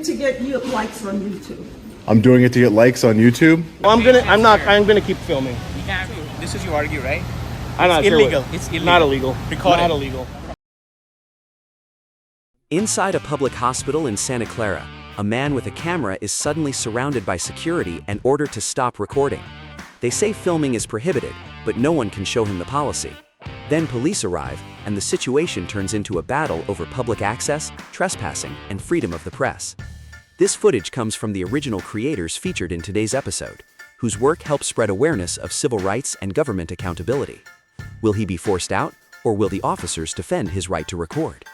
to get you likes on YouTube. I'm doing it to get likes on YouTube? Well, I'm gonna keep filming. You can't. This is your argue, right? I'm not It's sure illegal. what- It's illegal. Not illegal. Record Not it. illegal. Inside a public hospital in Santa Clara, a man with a camera is suddenly surrounded by security and ordered to stop recording. They say filming is prohibited, but no one can show him the policy. Then police arrive, and the situation turns into a battle over public access, trespassing, and freedom of the press. This footage comes from the original creators featured in today's episode, whose work helps spread awareness of civil rights and government accountability. Will he be forced out, or will the officers defend his right to record?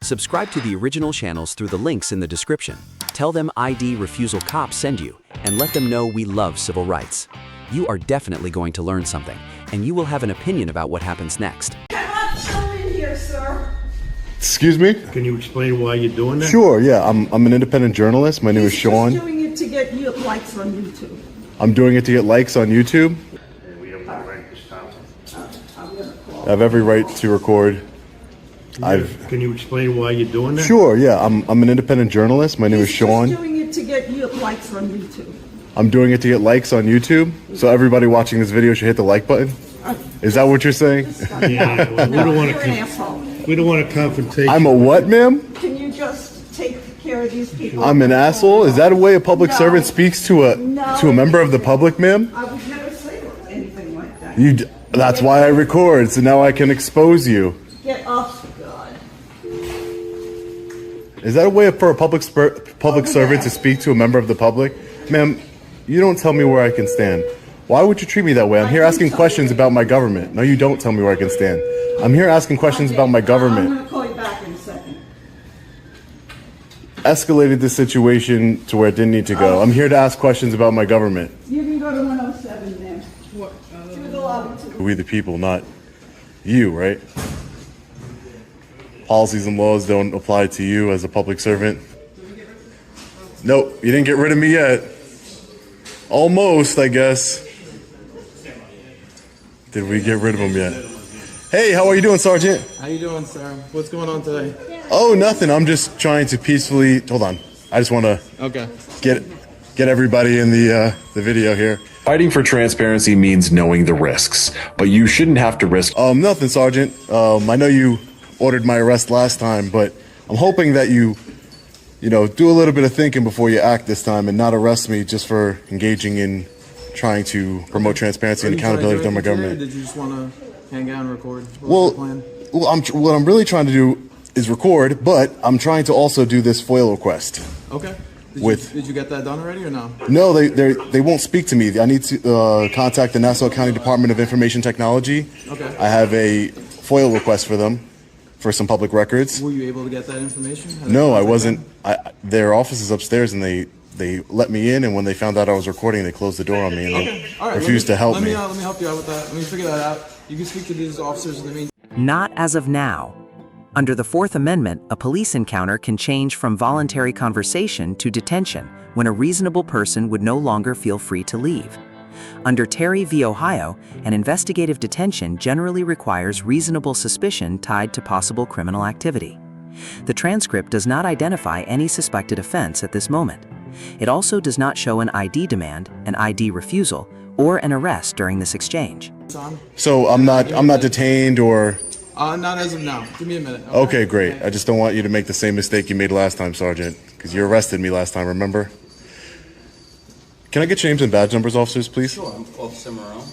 Subscribe to the original channels through the links in the description. Tell them ID Refusal Cops send you, and let them know we love civil rights. You are definitely going to learn something, and you will have an opinion about what happens next. Cannot come in here, sir. Excuse me? Can you explain why you're doing that? Sure, yeah. I'm an independent journalist. My name is He's Sean. just doing it to get you likes on YouTube. I'm doing it to get likes on YouTube. We have no right to stop. I'm gonna call. I have every right to record. Can you explain why you're doing that? Sure, yeah. I'm an independent journalist. My name is He's Sean. just doing it to get you likes on YouTube. I'm doing it to get likes on YouTube. So everybody watching this video should hit the like button. Is that what you're saying? Yeah, well, we don't want You're an to. asshole. We don't want a confrontation. I'm a what, ma'am? Can you just take care of these people? I'm an asshole. Is that a way a public No. servant speaks to a member of the public, ma'am? I would never say anything like that. That's why I record. So now I can expose you. Get off, God. Is that a way for a public servant to speak to a member of the public? Ma'am, you don't tell me where I can stand. Why would you treat me that way? I'm here asking questions about my government. No, you don't tell me where I can stand. I'm here asking questions about my I'm government. gonna call you back in a second. Escalated the situation to where it didn't need to go. I'm here to ask questions about my government. You can go to 107 there. To the lobby too. We the people, not you, right? Policies and laws don't apply to you as a public servant. Nope, you didn't get rid of me yet. Almost, I guess. Did we get rid of him yet? Hey, how are you doing, Sergeant? How you doing, sir? What's going on today? Oh, nothing. I'm just trying to peacefully. Hold on. I just want to Okay. get everybody in the video here. Fighting for transparency means knowing the risks, but you shouldn't have to risk. Nothing, Sergeant. I know you ordered my arrest last time, but I'm hoping that you do a little bit of thinking before you act this time and not arrest me just for engaging in trying to promote transparency and accountability within my government. Did you just want to hang out and record? Well, what I'm really trying to do is record, but I'm trying to also do this FOIL request. Okay. Did you get that done already or no? No, they won't speak to me. I need to contact the Nassau County Department of Information Technology. Okay. I have a FOIL request for them for some public records. Were you able to get that information? No, I wasn't. Their office is upstairs, and they let me in. And when they found out I was recording, they closed the door on me and All right, refused to help me. Let me help you out with that. Let me figure that out. You can speak to these officers in the meantime. Not as of now. Under the Fourth Amendment, a police encounter can change from voluntary conversation to detention when a reasonable person would no longer feel free to leave. Under Terry v. Ohio, an investigative detention generally requires reasonable suspicion tied to possible criminal activity. The transcript does not identify any suspected offense at this moment. It also does not show an ID demand, an ID refusal, or an arrest during this exchange. So I'm not detained or. Not as of now. Give me a minute. Okay, great. I just don't want you to make the same mistake you made last time, Sergeant, because you arrested me last time, remember? Can I get your names and badge numbers, officers, please? Sure, I'm Officer Marone,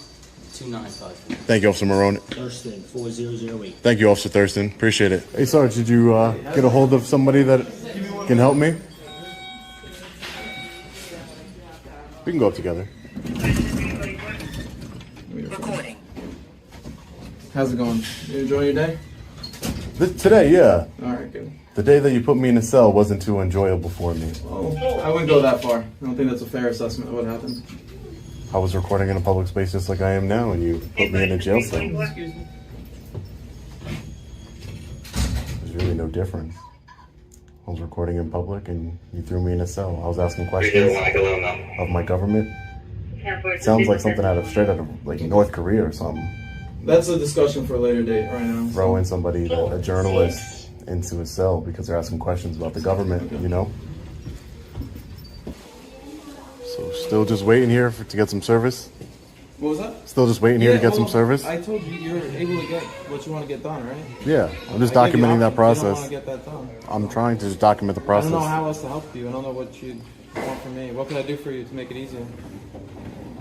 295. Thank you, Officer Marone. Thurston, 4008. Thank you, Officer Thurston. Appreciate it. Hey, Sarge, did you get a hold of somebody that can help me? We can go up together. Recording. How's it going? You enjoying your day? Today, yeah. All right, good. The day that you put me in a cell wasn't too enjoyable for me. Oh, I wouldn't go that far. I don't think that's a fair assessment of what happened. I was recording in a public space just like I am now, and you put me in a jail cell. Excuse me. There's really no difference. I was recording in public, and you threw me in a cell. I was asking questions of my government. It sounds like something straight out of like North Korea or something. That's a discussion for a later date right now. Throwing somebody, a journalist, into a cell because they're asking questions about the government, you know? So still just waiting here to get some service? What was that? Still just waiting here to get some service? I told you you're able to get what you want to get done, right? Yeah, I'm just I gave you documenting that options. You don't process. want to get that done. I'm trying to just document the I process. don't know how else to help you. I don't know what you want from me. What can I do for you to make it easier?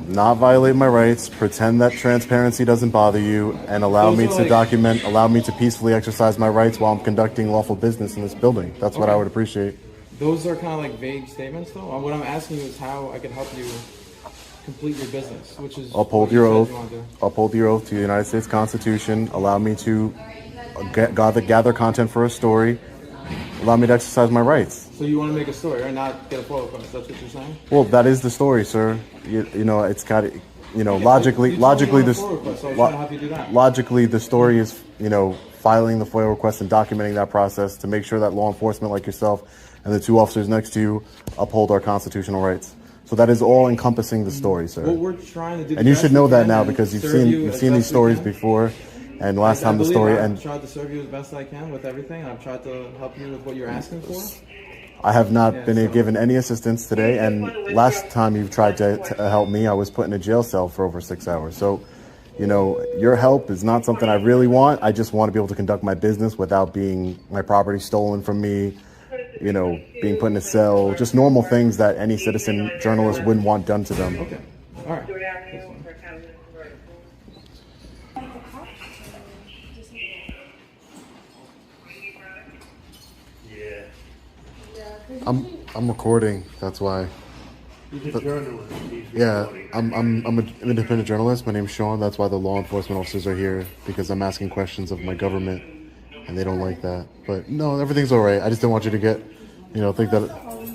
Not violate my rights, pretend that transparency doesn't bother you, and allow me to document, allow me to peacefully exercise my rights while I'm conducting lawful business in this building. That's what I would appreciate. Those are kind of like vague statements, though. What I'm asking you is how I can help you complete your business, which is Uphold your oath. Uphold your oath to the United States Constitution. Allow me to gather content for a story. Allow me to exercise my rights. So you want to make a story, right? Not get a FOIA request. That's what you're saying? Well, that is the story, sir. You know, it's got to, you know, logically, logically, the story is, you know, filing the FOIA request and documenting that process to make sure that law enforcement like yourself and the two officers next to you uphold our constitutional rights. So that is all encompassing the story, sir. What we're trying to do, and you should know that now because you've seen these stories before. And last time the story, I've tried to serve you as best I can with everything. I've tried to help you with what you're asking for. I have not been given any assistance today, and last time you tried to help me, I was put in a jail cell for over 6 hours. So, you know, your help is not something I really want. I just want to be able to conduct my business without being my property stolen from me, you know, being put in a cell, just normal things that any citizen journalist wouldn't want done to them. Okay. All right. I'm recording. That's why. He's a journalist. Yeah, I'm an independent journalist. My name's Sean. That's why the law enforcement officers are here, because I'm asking questions of my government, and they don't like that. But no, everything's all right. I just didn't want you to get, you know, think that.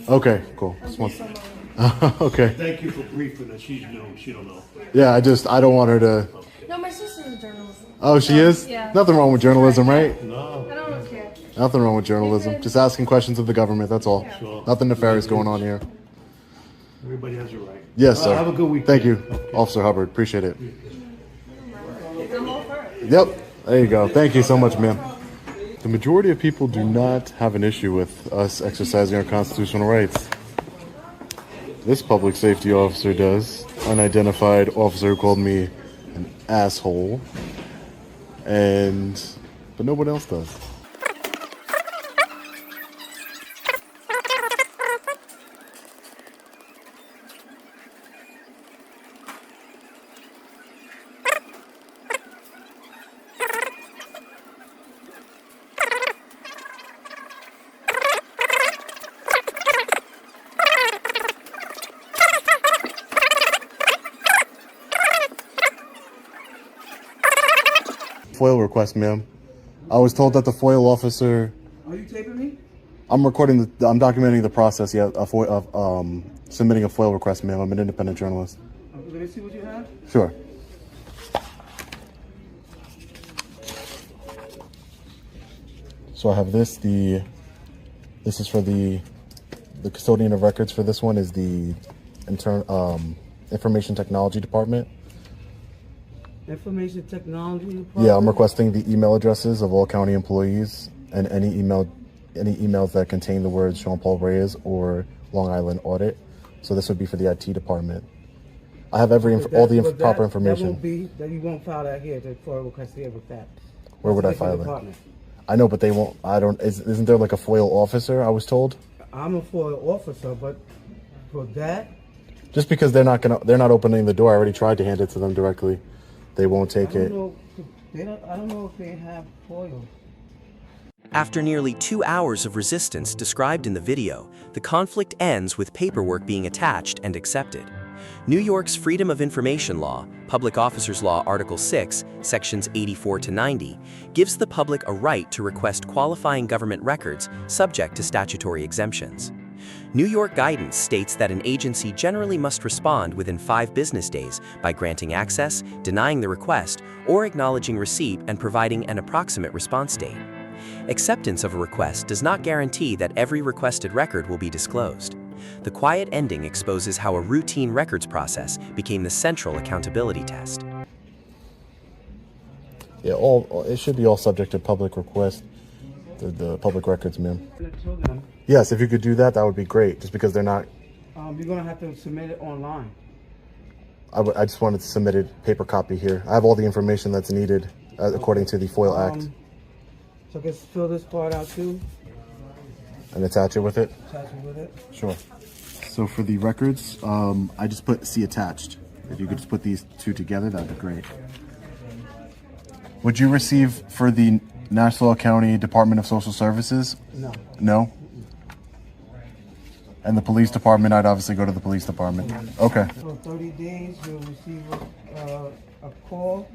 Okay, cool. Okay. Thank you for briefing her. She don't know. Yeah, I don't want her to. No, my sister's a journalist. Oh, she is? Yeah. Nothing wrong with journalism, right? No. I don't care. Nothing wrong with journalism. Just asking questions of the government, that's all. Sure. Nothing nefarious going on here. Everybody has a right. Yes, sir. Have a good week. Thank you, Officer Hubbard. Appreciate it. I'm all for it. Yep. There you go. Thank you so much, ma'am. The majority of people do not have an issue with us exercising our constitutional rights. This public safety officer does. Unidentified officer who called me an asshole. But nobody else does. FOIL request, ma'am. I was told that the FOIL officer. Are you taping me? I'm recording I'm documenting the process. Yeah, of submitting a FOIL request, ma'am. I'm an independent journalist. Let me see what you have. Sure. So I have this. This is for the custodian of records for this one is the information technology department. Information technology department? Yeah, I'm requesting the email addresses of all county employees and any emails that contain the words Sean Paul Reyes or Long Island Audit. So this would be for the IT department. I have all the proper information. That you won't file that here, the FOIL request here with that. Where would I file it? I know, but they won't. Isn't there like a FOIL officer? I was told. I'm a FOIL officer, but for that. Just because they're not opening the door. I already tried to hand it to them directly. They won't take it. I don't know if they have FOIL. After nearly 2 hours of resistance described in the video, the conflict ends with paperwork being attached and accepted. New York's Freedom of Information Law, Public Officers Law Article 6, Sections 84 to 90, gives the public a right to request qualifying government records subject to statutory exemptions. New York guidance states that an agency generally must respond within 5 business days by granting access, denying the request, or acknowledging receipt and providing an approximate response date. Acceptance of a request does not guarantee that every requested record will be disclosed. The quiet ending exposes how a routine records process became the central accountability test. Yeah, it should be all subject to public request, the public records, ma'am. Yes, if you could do that, that would be great. Just because they're not You're gonna have to submit it online. I just wanted to submit a paper copy here. I have all the information that's needed according to the FOIL Act. So just fill this part out too. And attach it with it? Attach it with it. Sure. So for the records, I just put see attached. If you could just put these two together, that'd be great. Would you receive for the Nassau County Department of Social Services? No. No? And the police department, I'd obviously go to the police department. Okay. For 30 days, you'll receive a call.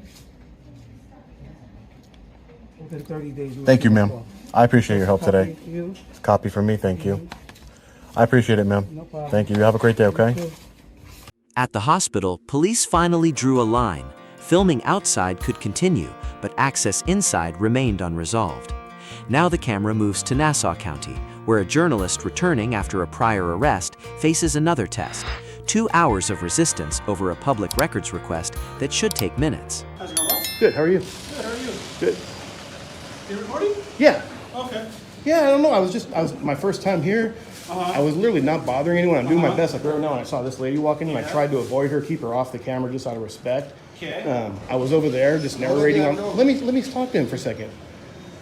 Within 30 days. Thank you, ma'am. I appreciate your help today. Copy for you. It's a copy for me, thank you. I appreciate it, ma'am. No problem. Thank you. You have a great day, okay? At the hospital, police finally drew a line. Filming outside could continue, but access inside remained unresolved. Now the camera moves to Nassau County, where a journalist returning after a prior arrest faces another test. 2 hours of resistance over a public records request that should take minutes. How's it going, boss? Good, how are you? Good, how are you? Good. You recording? Yeah. Okay. Yeah, I don't know. I was my first time here. I was literally not bothering anyone. I'm doing my best. Like right now, when I saw this lady walking in, I tried to avoid her, keep her off the camera just out of respect. Okay. I was over there just narrating. Let me talk to him for a second.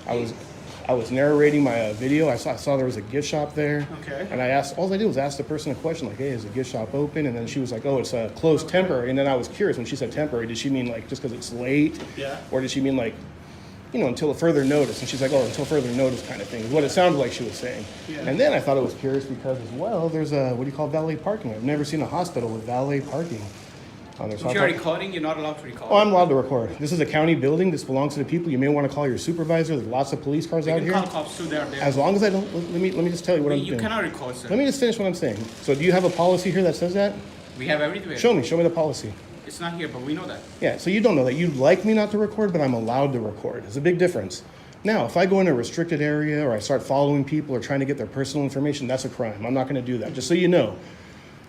I was narrating my video. I saw there was a gift shop there. Okay. And all I did was ask the person a question like, "Hey, is the gift shop open?" And then she was like, "Oh, it's closed temporary." And then I was curious when she said temporary. Did she mean like just because it's late? Yeah. Or did she mean like, until further notice? And she's like, "Oh, until further notice," kind of thing, is what it sounded like she was saying. Yeah. And then I thought it was curious because as well, there's valet parking. I've never seen a hospital with valet parking. If you're recording, you're not allowed to record. Oh, I'm allowed to record. This is a county building. This belongs to the people. You may want to call your supervisor. There's lots of police cars out You here. can call cops too. They're there. As long as I don't, let me just tell you what I'm doing. You cannot record, sir. Let me just finish what I'm saying. So do you have a policy here that says that? We have everything. Show me the policy. It's not here, but we know that. Yeah, so you don't know that. You'd like me not to record, but I'm allowed to record. There's a big difference. Now, if I go in a restricted area or I start following people or trying to get their personal information, that's a crime. I'm not going to do that, just so you know.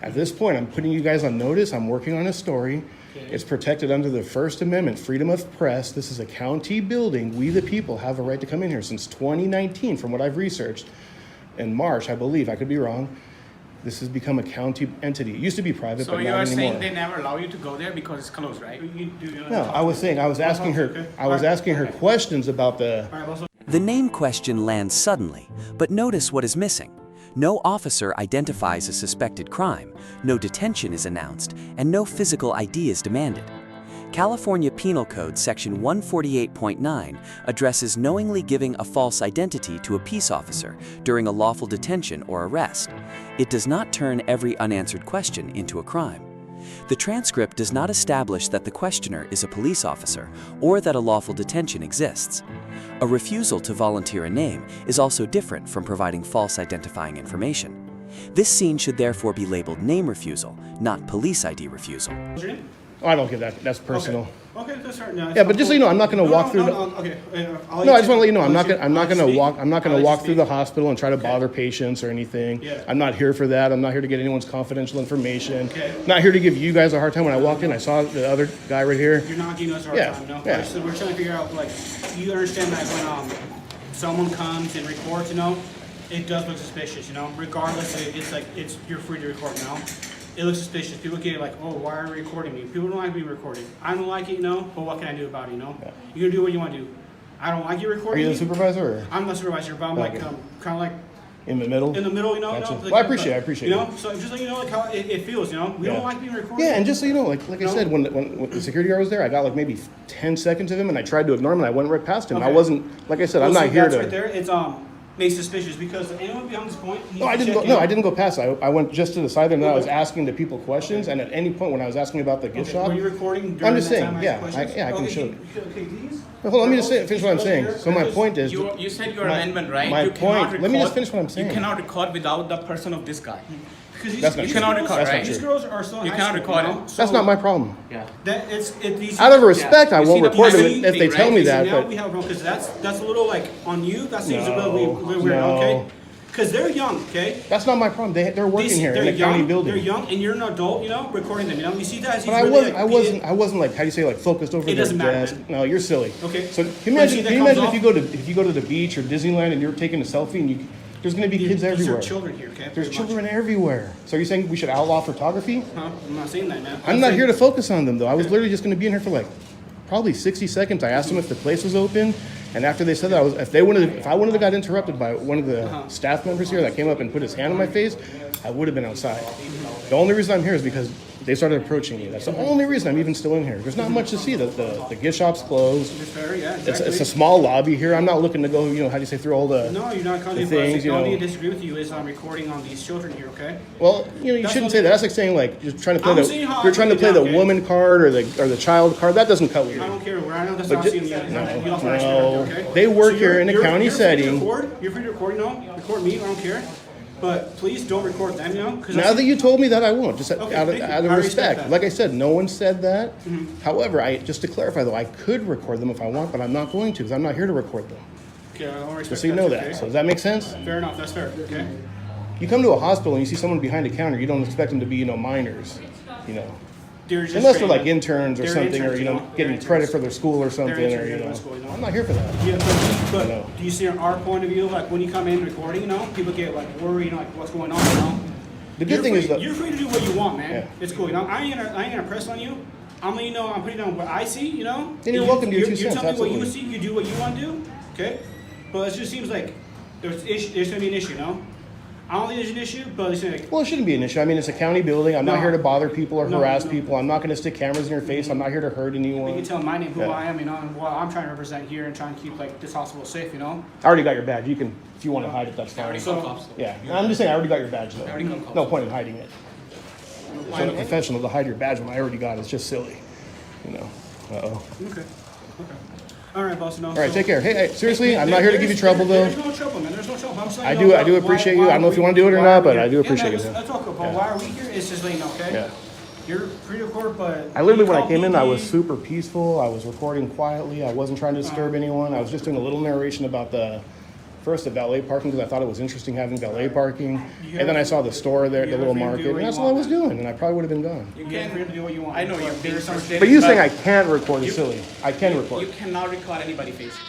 At this point, I'm putting you guys on notice. I'm working on a story. Okay. It's protected under the First Amendment, freedom of press. This is a county building. We, the people, have a right to come in here since 2019, from what I've researched. In March, I believe, I could be wrong, this has become a county entity. It used to be private, so but not you are anymore. saying they never allow you to go there because it's closed, right? No, I was saying, I was asking her questions about the... The name question lands suddenly, but notice what is missing. No officer identifies a suspected crime, no detention is announced, and no physical ID is demanded. California Penal Code Section 148.9 addresses knowingly giving a false identity to a peace officer during a lawful detention or arrest. It does not turn every unanswered question into a crime. The transcript does not establish that the questioner is a police officer or that a lawful detention exists. A refusal to volunteer a name is also different from providing false identifying information. This scene should therefore be labeled name refusal, not police ID refusal. Oh, I don't get that. That's personal. Okay, that's fair. No, yeah, but just so you know, I'm not going to walk through. Okay. No, I just want to let you know, I'm not going to walk through the hospital and try to bother patients or anything. Yeah. I'm not here for that. I'm not here to get anyone's confidential information. Okay. I'm not here to give you guys a hard time. When I walked in, I saw the other guy right here. You're not giving us a hard time, no? Yeah. So we're trying to figure out, like, you understand that when someone comes and records, it does look suspicious, regardless, you're free to record, It looks suspicious. People get like, oh, why are you recording me? People don't like being recorded. I don't like it, but what can I do about it, Yeah. You're gonna do what you want to do. I don't like you recording. Are you the supervisor? Or? I'm the supervisor, but I'm like, kind of like in the middle. In the middle, Gotcha. Like, well, I appreciate it. So just like like how it feels, We don't like being recorded. Yeah, and just so you know, like I said, when the security guard was there, I got like maybe 10 seconds of him, and I tried to ignore him, and I went right past him. Okay. I wasn't, like I said, I'm not here to. Right there, it's made suspicious because anyone beyond this point. No, I didn't go. No, I didn't go past. I went just to the side there, and then I was asking the people questions. And at any point when I was asking about the gift shop, were you recording? I'm just saying, I can show you. Well, hold on, let me just finish what I'm saying. So my point is, you said your amendment, right? My point. Let me just finish what I'm saying. You cannot record without the person of this guy. That's not you cannot true. record, right? These girls are still in you high cannot school, record it. That's not my problem. Yeah. Out of respect, I won't record them if they tell me that. Now But we have a problem because that's a little like on you. That seems a little weird. Okay. Because they're young, okay? That's not my problem. They're working here in the county building. They're young, and you're an adult, recording them. You see that? But I wasn't like, how do you say, like focused over their desk. No, you're silly. Okay. So can you imagine if you go to the beach or Disneyland and you're taking a selfie and There's going to be kids everywhere. There's children here, okay? There's Pretty children much. everywhere. So are you saying we should outlaw photography? Huh? I'm not saying that, man. I'm not here to focus on them, though. I was literally just going to be in here for like probably 60 seconds. I asked them if the place was open, and after they said that, if I wanted to got interrupted by one of the staff members here that came up and put his hand on my face, I would have been outside. The only reason I'm here is because they started approaching me. That's the only reason I'm even still in here. There's not much to see. The gift shop's closed. It's fair, yeah, exactly. It's a small lobby here. I'm not looking to go, how do you say, through all the No, you're not the coming. things, The only thing I disagree with you is I'm recording on these children here, okay? Well, you shouldn't say that. That's like saying like you're trying to play you're trying to play the okay? woman card or the child card. That doesn't cut with you. I don't care where I know that's But not seeing the no, okay? They work here in a county setting. You're free to record, record me, I don't care. But please don't record them, Now that you told me that, I won't. Just out of I respect respect. that. Like I said, no one said that. However, just to clarify though, I could record them if I want, but I'm not going to because I'm not here to record them. Okay, I don't respect Just so you know that. okay? So does that make sense? Fair enough, that's fair, okay? You come to a hospital and you see someone behind a counter, you don't expect them to be, minors, They're just Unless they're trained, like interns or they're something, or interns, getting credit for their school or something, They're or interns in school, I'm not here for that. Yeah, but do you see our point of view, like when you come in recording, people get like worried, like what's going on, The good thing is that you're free to do what you want, man. Yeah. It's cool, I ain't gonna press on you. I'm letting you know I'm putting down what I see, And you're welcome to your 2 cents, You tell me what you absolutely. see, you do what you want to do, okay? But it just seems like there's gonna be an issue, I don't think there's an issue, but it's like, well, it shouldn't be an issue. I mean, it's a county building. I'm not No. here to bother people or No, harass no. people. I'm not going to stick cameras in your face. I'm not here to hurt anyone. you can tell my name, who Yeah. I am, and what I'm trying to represent here and trying to keep like this hospital safe, I already got your badge. You can, if you want to hide it, that's fine. So, Yeah, I'm just saying I already got your badge though. No point in hiding it. It's unprofessional to hide your badge when I already got it. It's just silly, Uh-oh. okay. All right, boss. All right, take care. Hey, seriously, I'm not here to give you trouble though. There's no trouble, man. There's no trouble. I'm saying, I do appreciate you. I don't know if you want to do it or not, but I do appreciate it. That's okay. But why are we here? It's just like, okay? Yeah. You're free to record, but I literally, when I call came in, I PD. was super peaceful. I was recording quietly. I wasn't trying to disturb anyone. I was just doing a little narration about the valet parking because I thought it was interesting having valet parking. And then I saw the store there, the little market, and that's all I was doing. And I probably would have been gone. You get free to do what you want. I know you're being frustrated. But you saying I can't record is silly. I can record. You cannot record anybody facing.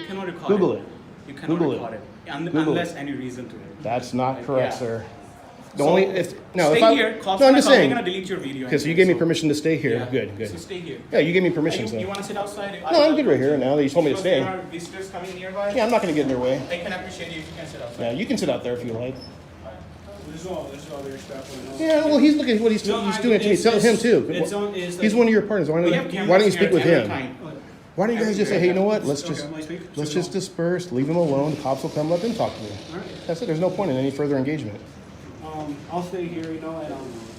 You cannot record Google it. You cannot Google record it. it. Google Unless it. any reason to. That's not correct, Yeah. sir. The So, only if stay here. Cops no, I'm gonna just come, saying. They're gonna delete your video. Okay, so you anyway, gave me permission to stay here. Yeah. Good. So stay here. Yeah, you gave me permission. You So. want to sit outside? No, I'm good right here now that you told me to Because there stay. are visitors coming nearby. Yeah, I'm not going to get in their way. I can appreciate you if you can sit outside. Yeah, you can sit out there if you like. This is all very respectful. Yeah, well, he's looking at what he's doing to me. Tell him too. He's one of your partners. Why don't you speak with him? Why don't you guys just say, hey, you know what? Let's just disperse. Leave him alone. The cops will come up and talk to me. That's it. There's no point in any further engagement. I'll stay here, and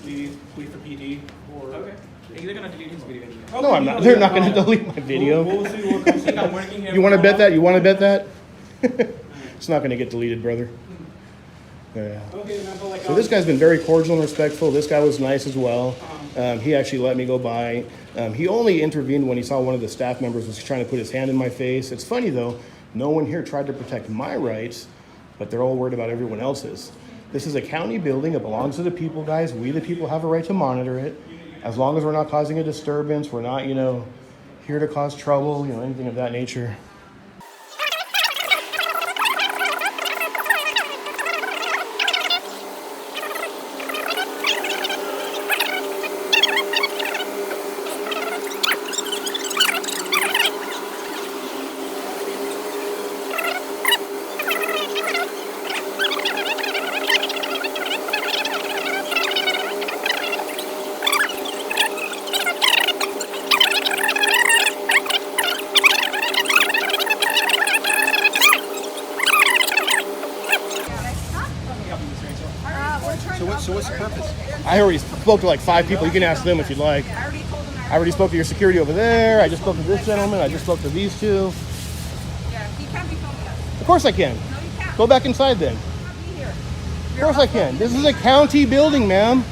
maybe wait for PD or. Okay. They're gonna delete his video anyway. No, I'm not. They're not going to delete my video. We'll see what comes I'm working here. You want to bet that? You want to bet that? It's not going to get deleted, brother. Yeah. Okay, man, but like, So this guy's been very cordial and respectful. This guy was nice as well. He actually let me go by. He only intervened when he saw one of the staff members was trying to put his hand in my face. It's funny though, no one here tried to protect my rights, but they're all worried about everyone else's. This is a county building. It belongs to the people, guys. We, the people, have a right to monitor it. As long as we're not causing a disturbance, we're not, here to cause trouble, anything of that nature. So what's the purpose? I already spoke to like 5 people. You can ask them if you'd like. I already spoke to your security over there. I just spoke to this gentleman. I just spoke to these 2. Yeah, you can't be filming us. Of course I can. No, you can't. Go back inside then. You can't be here. Of course I can. This is a county building, ma'am.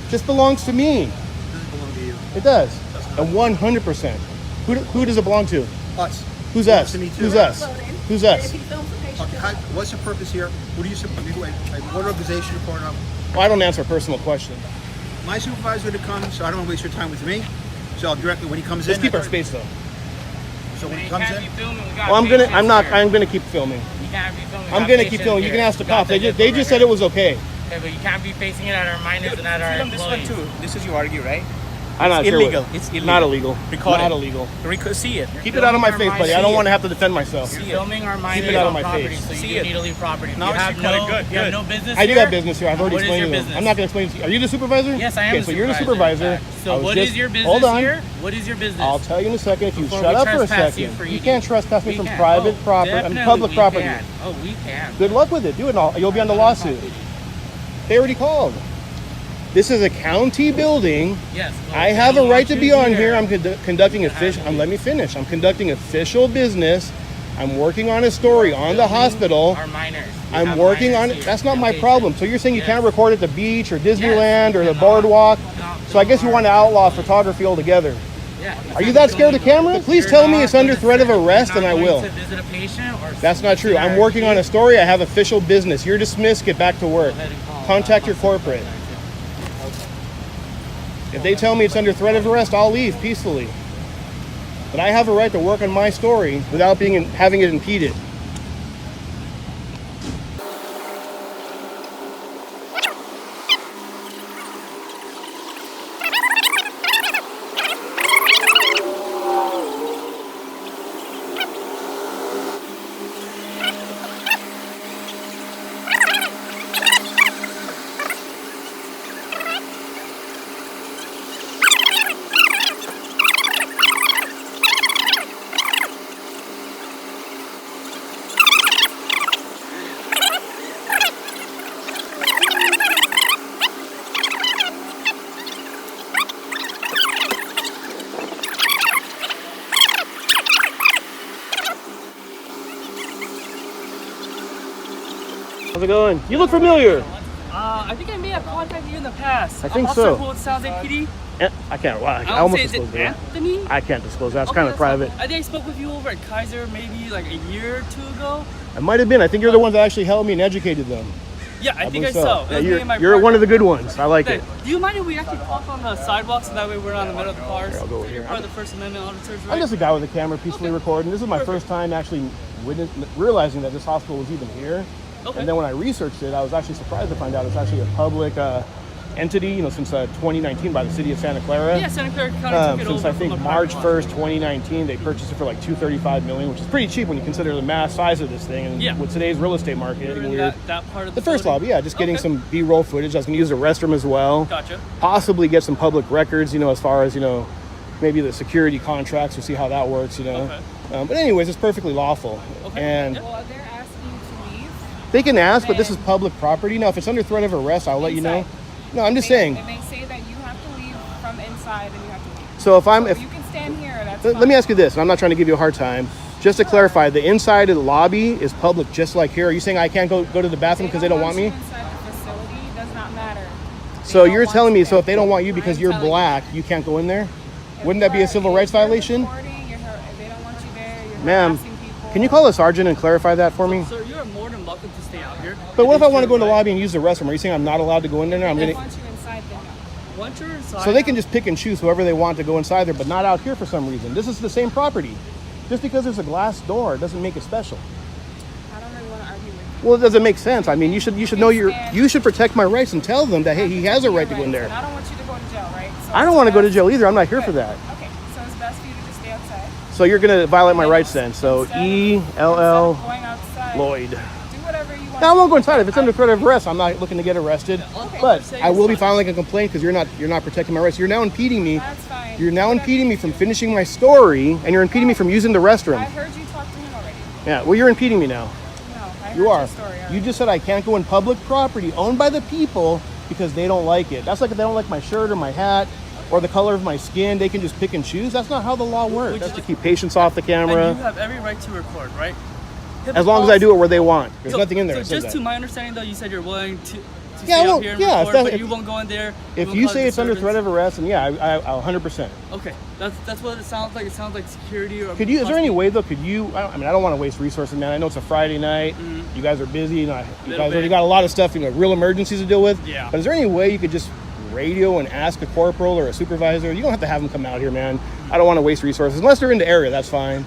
Just belongs to me. It doesn't belong to you. It does. And 100%. Who does it belong to? Us. Who's us? To me too. Who's us? Who's us? Okay, what's the purpose here? What do you support? What organization you're part of? Well, I don't answer personal questions. My supervisor to come, so I don't want to waste your time with me. So I'll directly when he comes Let's in. keep our space though. So when he comes in, Well, I'm gonna keep filming. You can't be filming. I'm gonna keep filming. You can ask the cops. They just said it was okay. Okay, but you can't be facing it at our minors and at our employees. this one too. This is you argue, right? I'm not sure. Illegal. It's illegal. Not illegal. Record Not it. illegal. See it. Keep it out of my face, buddy. I don't want to have to defend myself. You're filming our minors it out of on my property, face. so See you it. need to leave property. Now You it's have recorded. you have no business I do here? have business here. I've already What is explained your to them. business? I'm not going to explain it to you. Are you the supervisor? Yes, I am Okay, the so you're the supervisor. supervisor. So what is your business Hold on. here? What is your business? I'll tell you in a second if you Before shut we up for a trespass you second. for You eating. can't trespass me We from can. private Oh, property and definitely public we property. can. Oh, we can. Good luck with it. Do it. You'll be on the lawsuit. They already called. This is a county building. Yes. well, I have they a don't right want to you be on here. here. I'm conducting official. Let me finish. I'm conducting official business. I'm working on a story on the hospital. Our minors. We I'm have working on minors it. here. That's not my Okay. problem. So you're saying you Yes. can't record at the beach or Disneyland Yes, or the cannot. boardwalk? No, So I guess you want to outlaw photography altogether. Yeah. Are you that scared of cameras? Please tell me it's under threat of arrest and I will. To visit a patient or That's not true. I'm working on a story. I have official business. You're dismissed. Get back to work. Contact your corporate. If they tell me it's under threat of arrest, I'll leave peacefully. But I have a right to work on my story without having it impeded. How's it going? You look familiar. I think I may have contacted you in the past. I think Officer so. Holt, Sounds like PD. I can't. Well, I I almost say, is it disclosed that. Anthony? I can't disclose that. It's Okay, kind of that's private. fine. I think I spoke with you over at Kaiser maybe like a year or two ago. I might have been. I think you're the one that actually helped me and educated them. Yeah, I think I believe saw. Yeah, It was me and my you're one of the partner. good ones. I like it. Do you mind if we actually park on the sidewalk so that way we're not in the middle of the cars? I'll go over You're here. part of the First Amendment auditors, right? I'm just a guy with a camera peacefully recording. This is my first time actually realizing that this hospital was even here. Okay. And then when I researched it, I was actually surprised to find out it's actually a public entity, since 2019 by the city of Santa Clara. Yeah, Santa Clara County took it Since over I think from a March private 1st, 2019, they purchased it for like $235 million, which is pretty cheap when you consider the mass size of this thing. And Yeah. with today's real estate market, You're in we're that part of the first building? lobby, yeah, just getting Okay. some B-roll footage. I was going to use the restroom as well. Gotcha. Possibly get some public records, as far as, maybe the security contracts or see how that works, Okay. But anyways, it's perfectly lawful. Okay. And Well, they're asking you to leave. they can ask, but this is public property. Now, if it's under threat of arrest, I'll let you know. No, I'm just saying. And they say that you have to leave from inside and you have to leave. So if you can stand here, that's let me ask you this, and I'm not trying to give you a hard time. Just to clarify, the inside of the lobby is public, just like here. Are you saying I can't go to the bathroom because they don't want me? inside the facility. It does not matter. So you're telling me, so if they don't want you because you're black, you can't go in there? Wouldn't that be a civil rights violation? They don't want you there. You're Ma'am, harassing people. can you call a sergeant and clarify that for me? Sir, you're more than welcome to stay out here. But what if I want to go in the Right. lobby and use the restroom? Are you saying I'm not allowed to go in there now? I'm They gonna. want you inside then. No. Once you're inside, So they can just pick and choose whoever they want to go inside there, but not out here for some reason. This is the same property. Just because there's a glass door doesn't make it special. I don't really want to argue with you. Well, it doesn't make sense. I mean, you should know you should protect my rights and tell them that hey, he has a right to go in there. And I don't want you to go to jail, right? So I don't want to go to jail either. I'm not here for that. Okay, so it's best for you to just stay outside. So you're gonna violate my rights then. So ELL Going outside. Lloyd. Do whatever you want. Now I won't go inside. If it's under threat of arrest, I'm not looking to get arrested. But I will be filing a complaint because you're not protecting my rights. You're now impeding me. That's fine. You're now impeding me from finishing my story, and you're impeding me from using the restroom. I heard you talk to him already. Yeah. Well, you're impeding me now. No, I heard You are. your story already. You just said I can't go in public property owned by the people because they don't like it. That's like if they don't like my shirt or my hat or the color of my skin, they can just pick and choose. That's not how the law works. That's to keep patients off the and you camera. have every right to record, right? As long as I do it where they want. There's nothing in there that So says just that. to my understanding, though, you said you're willing to Yeah, stay well, up here and yeah, if record, that- but if- you won't go in there. If won't you cause say it's under disturbance. threat of arrest, then yeah, I'll 100%. Okay, that's what it sounds like. It sounds like security. Or Is there any way though? Could you? I don't want to waste resources, man. I know it's a Friday night. You guys are busy. You guys already got a lot of stuff. Real emergencies to deal with. Yeah. But is there any way you could just radio and ask a corporal or a supervisor? You don't have to have them come out here, man. I don't want to waste resources unless they're in the area. That's fine.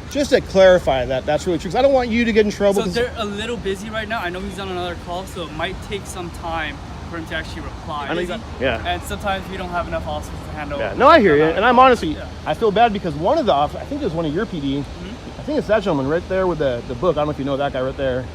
Just to clarify that's really true, because I don't want you to get in trouble. So they're a little busy right now. I know he's on another call, so it might take some time for him to actually reply. I know you got, yeah. And sometimes we don't have enough officers to handle. Yeah. No, I hear you, and I'm honestly, I feel bad because one of the officers, I think it was one of your PD. I think it's that gentleman right there with the book. I don't know if you know that guy right there.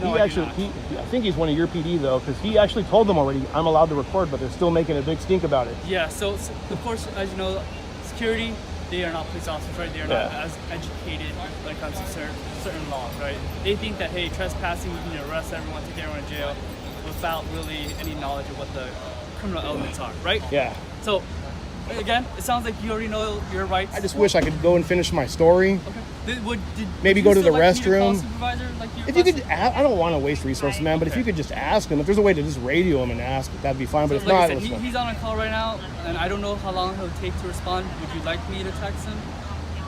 No, I think he's one of your PD though, because he actually told them already, I'm allowed to record, but they're still making a big stink about it. Yeah. So of course, as you know, security. They are not police officers, right? They are not as educated when it comes to certain laws, right? They think that, hey, trespassing, you can arrest everyone, take everyone to jail without really any knowledge of what the criminal elements are, right? Yeah. So, again, it sounds like you already know your rights. I just wish I could go and finish my story. Okay. Maybe go to the restroom. Like if you could, I don't want to waste resources, man. But if you could just ask him, if there's a way to just radio him and ask, that'd be fine. But if like not, I said, he's on a call right now, and I don't know how long he'll take to respond. Would you like me to text him?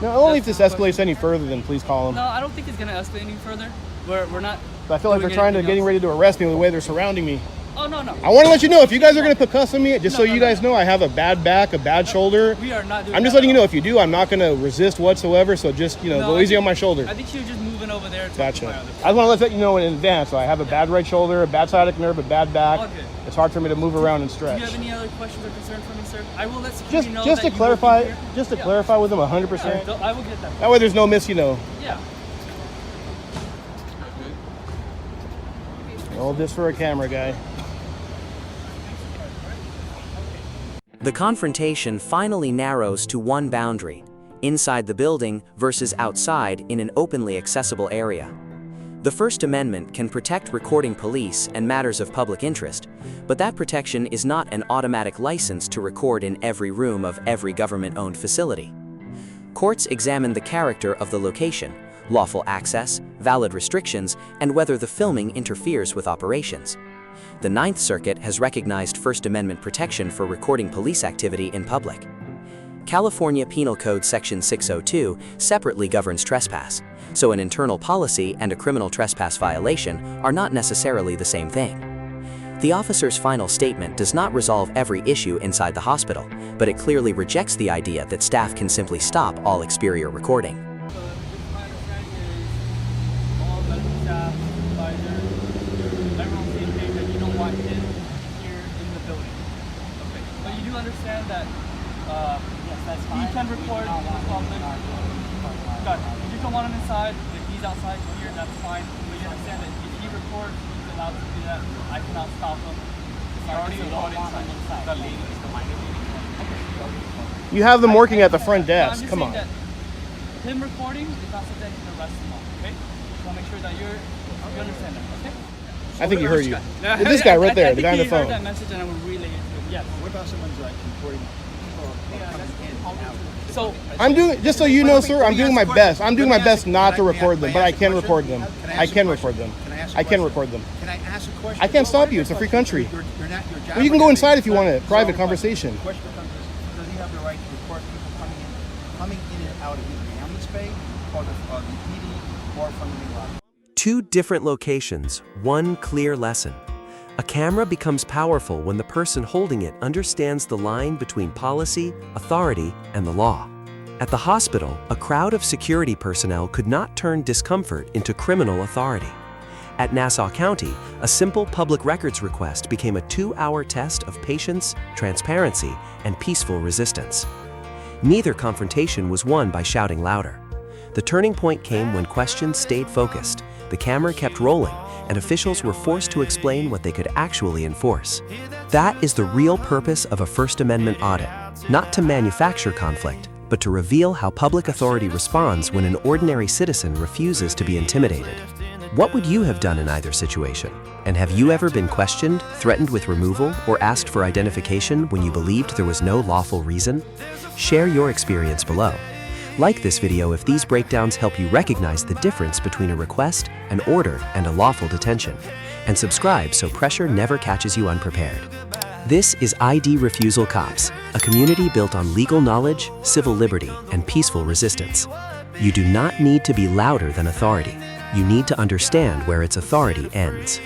No, only if this escalates any further, then please call him. No, I don't think it's gonna escalate any further. We're not. But I feel like they're getting ready to arrest me with the way they're surrounding me. Oh, no. I want to let you know, if you guys are going to put cuffs on me, just so you guys know, I have a bad back, a bad shoulder. We are not doing I'm just letting you know, if you do, I'm not going to resist whatsoever, so just, go easy on my shoulder. I think she was just moving over there. Gotcha. I just want to let you know in advance, so I have a bad right shoulder, a bad sciatic nerve, a bad back. All good. It's hard for me to move around and stretch. Do you have any other questions or concerns for me, sir? I will let security know just that to clarify, clarify with them 100%. I will get that. That way there's no miss, Yeah. All this for a camera guy. The confrontation finally narrows to one boundary, inside the building versus outside in an openly accessible area. The First Amendment can protect recording police and matters of public interest, but that protection is not an automatic license to record in every room of every government-owned facility. Courts examine the character of the location, lawful access, valid restrictions, and whether the filming interferes with operations. The Ninth Circuit has recognized First Amendment protection for recording police activity in public. California Penal Code Section 602 separately governs trespass, so an internal policy and a criminal trespass violation are not necessarily the same thing. The officer's final statement does not resolve every issue inside the hospital, but it clearly rejects the idea that staff can simply stop all exterior recording. Understand that yes, that's fine. He can record in public. Got it. If you don't want him inside, if he's outside here, that's fine. But you understand that if he records, he's allowed to do that. I cannot stop him. You have them working at the front desk. So Come on. Him recording is not something you can arrest him on. Okay? So I'll make sure that you understand that. Okay? I think he heard you. This guy right there, the guy on the phone. I think he heard that message and I will relay it to him. Yes. What about someone's like recording people coming in and out? So I'm doing, just so you know, sir, I'm doing my best. I'm doing my best not to record them, but I can record them. I can record them. I can record them. Can I ask a question? I can't stop you. It's a free country. You're not your job. Well, you can go inside if you want a private conversation. The question becomes, does he have the right to record people coming in and out of either the ambulance bay or the PD or from the main lobby? Two different locations, one clear lesson. A camera becomes powerful when the person holding it understands the line between policy, authority, and the law. At the hospital, a crowd of security personnel could not turn discomfort into criminal authority. At Nassau County, a simple public records request became a 2-hour test of patience, transparency, and peaceful resistance. Neither confrontation was won by shouting louder. The turning point came when questions stayed focused, the camera kept rolling, and officials were forced to explain what they could actually enforce. That is the real purpose of a First Amendment audit, not to manufacture conflict, but to reveal how public authority responds when an ordinary citizen refuses to be intimidated. What would you have done in either situation? And have you ever been questioned, threatened with removal, or asked for identification when you believed there was no lawful reason? Share your experience below. Like this video if these breakdowns help you recognize the difference between a request, an order, and a lawful detention. And subscribe so pressure never catches you unprepared. This is ID Refusal Cops, a community built on legal knowledge, civil liberty, and peaceful resistance. You do not need to be louder than authority. You need to understand where its authority ends.